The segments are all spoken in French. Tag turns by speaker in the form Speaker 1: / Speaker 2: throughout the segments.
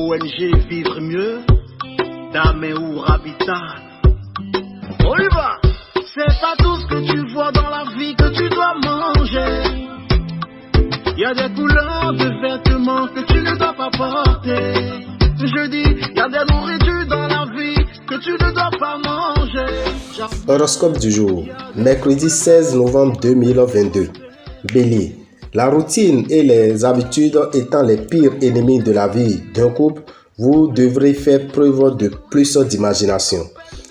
Speaker 1: ONG Vivre Mieux, Dame ou Habitat. On y va. C'est pas tout ce que tu vois dans la vie que tu dois manger. Il y a des couleurs de vêtements que tu ne dois pas porter. Je dis, il y a des nourritures dans la vie que tu ne dois pas manger.
Speaker 2: Horoscope du jour, mercredi 16 novembre 2022. Bélier. La routine et les habitudes étant les pires ennemis de la vie d'un couple, vous devrez faire preuve de plus d'imagination.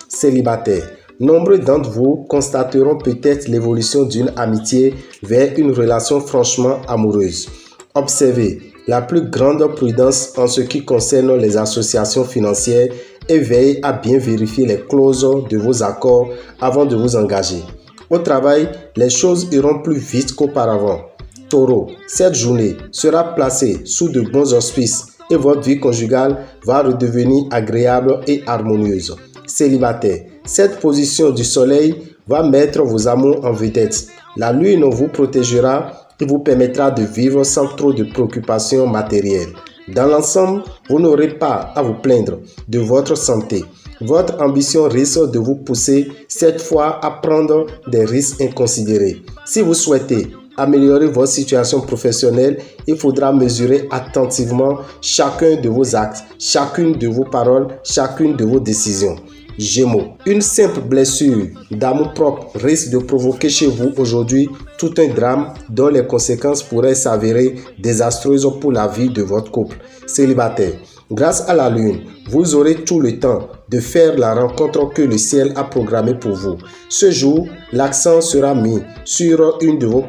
Speaker 2: Célibataire. Nombreux d'entre vous constateront peut-être l'évolution d'une amitié vers une relation franchement amoureuse. Observez la plus grande prudence en ce qui concerne les associations financières et veillez à bien vérifier les clauses de vos accords avant de vous engager. Au travail, les choses iront plus vite qu'auparavant. Taureau, cette journée sera placée sous de bons auspices et votre vie conjugale va redevenir agréable et harmonieuse. Célibataire, cette position du soleil va mettre vos amours en vedette. La lune vous protégera et vous permettra de vivre sans trop de préoccupations matérielles. Dans l'ensemble, vous n'aurez pas à vous plaindre de votre santé. Votre ambition risque de vous pousser cette fois à prendre des risques inconsidérés. Si vous souhaitez améliorer votre situation professionnelle, il faudra mesurer attentivement chacun de vos actes, chacune de vos paroles, chacune de vos décisions. Gémeaux, une simple blessure d'amour-propre risque de provoquer chez vous aujourd'hui tout un drame dont les conséquences pourraient s'avérer désastreuses pour la vie de votre couple. Célibataire, grâce à la lune, vous aurez tout le temps de faire la rencontre que le ciel a programmée pour vous. Ce jour, l'accent sera mis sur une de vos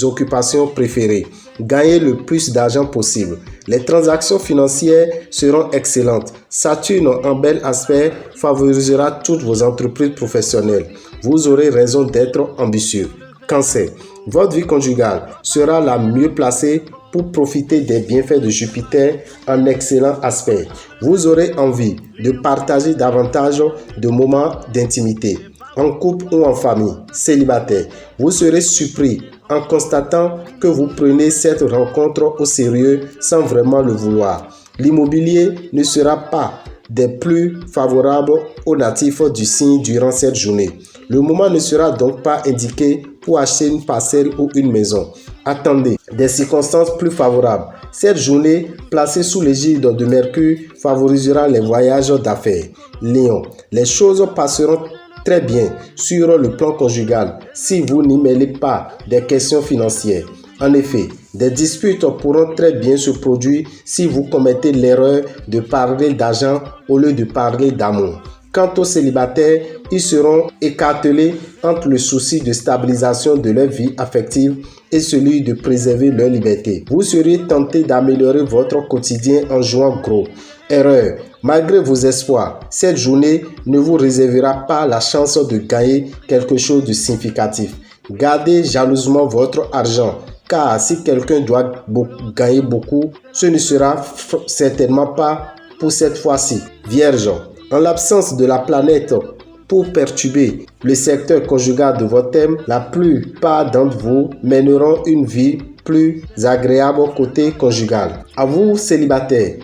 Speaker 2: occupations préférées. Gagnez le plus d'argent possible. Les transactions financières seront excellentes. Saturne en bel aspect favorisera toutes vos entreprises professionnelles. Vous aurez raison d'être ambitieux. Cancer, votre vie conjugale sera la mieux placée pour profiter des bienfaits de Jupiter en excellent aspect. Vous aurez envie de partager davantage de moments d'intimité, en couple ou en famille. Célibataire, vous serez surpris en constatant que vous prenez cette rencontre au sérieux sans vraiment le vouloir. L'immobilier ne sera pas des plus favorables aux natifs du signe durant cette journée. Le moment ne sera donc pas indiqué pour acheter une parcelle ou une maison. Attendez des circonstances plus favorables. Cette journée, placée sous l'égide de Mercure, favorisera les voyages d'affaires. Lion, les choses passeront très bien sur le plan conjugal si vous n'y mêlez pas des questions financières. En effet, des disputes pourront très bien se produire si vous commettez l'erreur de parler d'argent au lieu de parler d'amour. Quant aux célibataires, ils seront écartelés entre le souci de stabilisation de leur vie affective et celui de préserver leur liberté. Vous seriez tenté d'améliorer votre quotidien en jouant gros. Erreur. Malgré vos espoirs, cette journée ne vous réservera pas la chance de gagner quelque chose de significatif. Gardez jalousement votre argent, car si quelqu'un doit gagner beaucoup, ce ne sera certainement pas pour cette fois-ci. Vierge, en l'absence de la planète pour perturber le secteur conjugal de votre thème, la plupart d'entre vous mèneront une vie plus agréable côté conjugal. À vous, célibataires,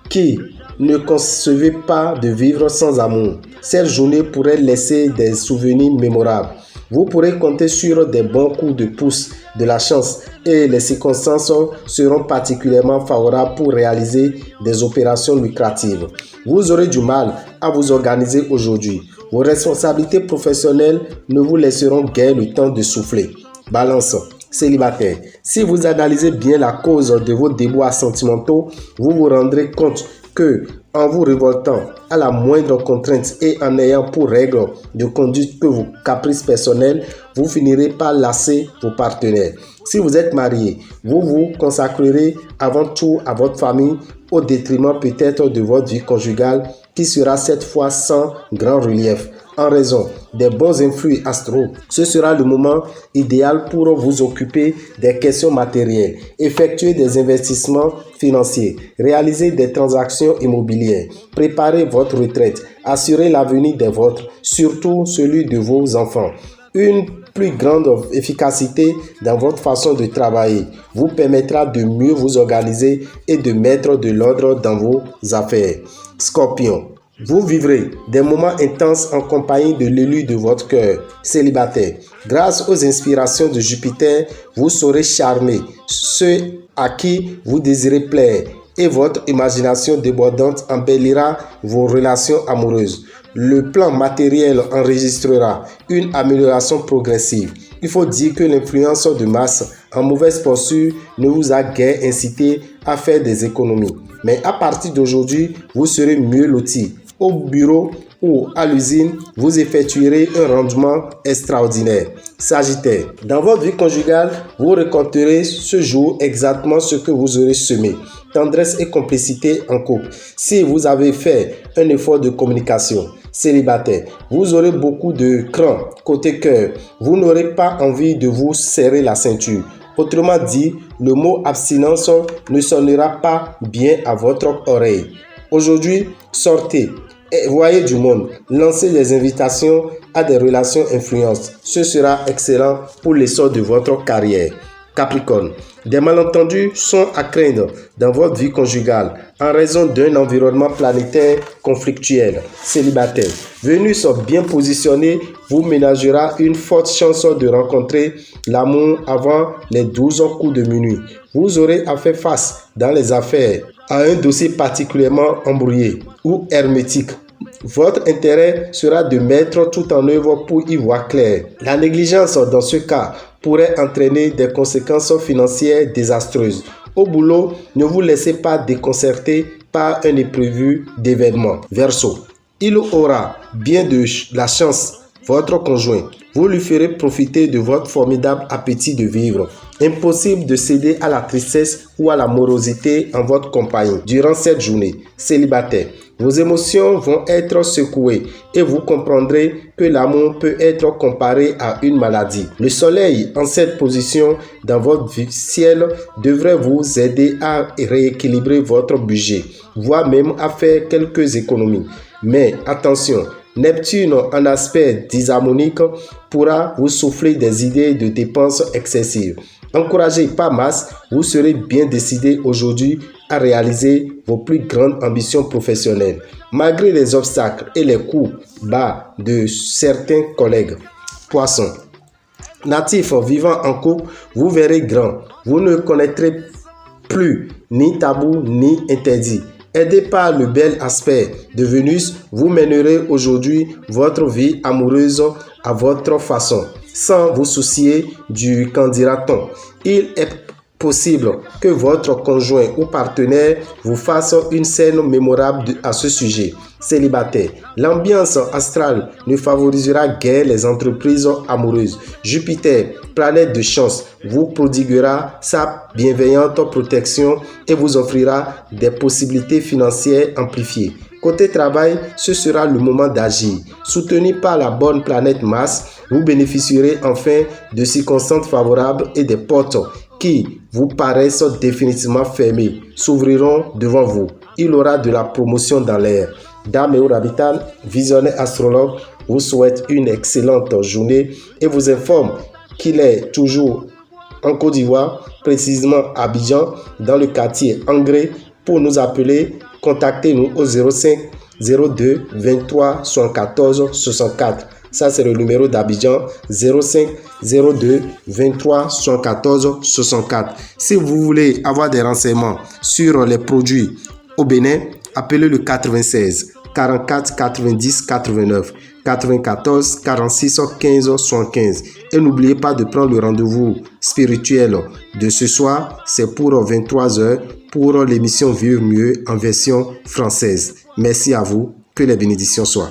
Speaker 2: qui ne concevez pas de vivre sans amour, cette journée pourrait laisser des souvenirs mémorables. Vous pourrez compter sur des bons coups de pouce de la chance et les circonstances seront particulièrement favorables pour réaliser des opérations lucratives. Vous aurez du mal à vous organiser aujourd'hui. Vos responsabilités professionnelles ne vous laisseront guère le temps de souffler. Balance. Célibataire, si vous analysez bien la cause de vos déboires sentimentaux, vous vous rendrez compte que, en vous révoltant à la moindre contrainte et en ayant pour règle de conduite que vos caprices personnels, vous finirez par lasser vos partenaires. Si vous êtes marié, vous vous consacrerez avant tout à votre famille au détriment peut-être de votre vie conjugale qui sera cette fois sans grand relief. En raison des bons influx astraux, ce sera le moment idéal pour vous occuper des questions matérielles, effectuer des investissements financiers, réaliser des transactions immobilières, préparer votre retraite, assurer l'avenir des vôtres, surtout celui de vos enfants. Une plus grande efficacité dans votre façon de travailler vous permettra de mieux vous organiser et de mettre de l'ordre dans vos affaires. Scorpion, vous vivrez des moments intenses en compagnie de l'élu de votre cœur, célibataire. Grâce aux inspirations de Jupiter, vous saurez charmer ceux à qui vous désirez plaire et votre imagination débordante embellira vos relations amoureuses. Le plan matériel enregistrera une amélioration progressive. Il faut dire que l'influence de Mars en mauvaise posture ne vous a guère incité à faire des économies. Mais à partir d'aujourd'hui, vous serez mieux loti. Au bureau ou à l'usine, vous effectuerez un rendement extraordinaire. Sagittaire, dans votre vie conjugale, vous récolterez ce jour exactement ce que vous aurez semé. Tendresse et complicité en couple. Si vous avez fait un effort de communication, célibataire, vous aurez beaucoup de cran côté cœur. Vous n'aurez pas envie de vous serrer la ceinture. Autrement dit, le mot abstinence ne sonnera pas bien à votre oreille. Aujourd'hui, sortez et voyez du monde. Lancez des invitations à des relations influentes. Ce sera excellent pour l'essor de votre carrière. Capricorne, des malentendus sont à craindre dans votre vie conjugale en raison d'un environnement planétaire conflictuel. Célibataire, Vénus bien positionnée vous ménagera une forte chance de rencontrer l'amour avant les 12 coups de minuit. Vous aurez à faire face dans les affaires à un dossier particulièrement embrouillé ou hermétique. Votre intérêt sera de mettre tout en œuvre pour y voir clair. La négligence dans ce cas pourrait entraîner des conséquences financières désastreuses. Au boulot, ne vous laissez pas déconcerter par un imprévu d'événement. Verseau, il aura bien de la chance, votre conjoint. Vous lui ferez profiter de votre formidable appétit de vivre. Impossible de céder à la tristesse ou à la morosité en votre compagnie durant cette journée. Célibataire, vos émotions vont être secouées et vous comprendrez que l'amour peut être comparé à une maladie. Le soleil en cette position dans votre ciel devrait vous aider à rééquilibrer votre budget, voire même à faire quelques économies. Mais attention, Neptune en aspect disharmonique pourra vous souffler des idées de dépenses excessives. Encouragé par Mars, vous serez bien décidé aujourd'hui à réaliser vos plus grandes ambitions professionnelles. Malgré les obstacles et les coups bas de certains collègues. Poisson, natif vivant en couple, vous verrez grand. Vous ne connaîtrez plus ni tabou ni interdit. Aidé par le bel aspect de Vénus, vous mènerez aujourd'hui votre vie amoureuse à votre façon, sans vous soucier du qu'en dira-t-on. Il est possible que votre conjoint ou partenaire vous fasse une scène mémorable à ce sujet. Célibataire, l'ambiance astrale ne favorisera guère les entreprises amoureuses. Jupiter, planète de chance, vous prodiguera sa bienveillante protection et vous offrira des possibilités financières amplifiées. Côté travail, ce sera le moment d'agir. Soutenu par la bonne planète Mars, vous bénéficierez enfin de circonstances favorables et des portes qui vous paraissent définitivement fermées s'ouvriront devant vous. Il aura de la promotion dans l'air. Dame et Rabitan, visionnaire astrologue, vous souhaite une excellente journée et vous informe qu'il est toujours en Côte d'Ivoire, précisément à Abidjan, dans le quartier Angré. Pour nous appeler, contactez-nous au 05 02 23 74 64. Ça, c'est le numéro d'Abidjan, 05 02 23 74 64. Si vous voulez avoir des renseignements sur les produits au Bénin, appelez le 96 44 90 89 94 46 15 75. Et n'oubliez pas de prendre le rendez-vous spirituel de ce soir. C'est pour 23 h pour l'émission Vivre mieux en version française. Merci à vous. Que les bénédictions soient.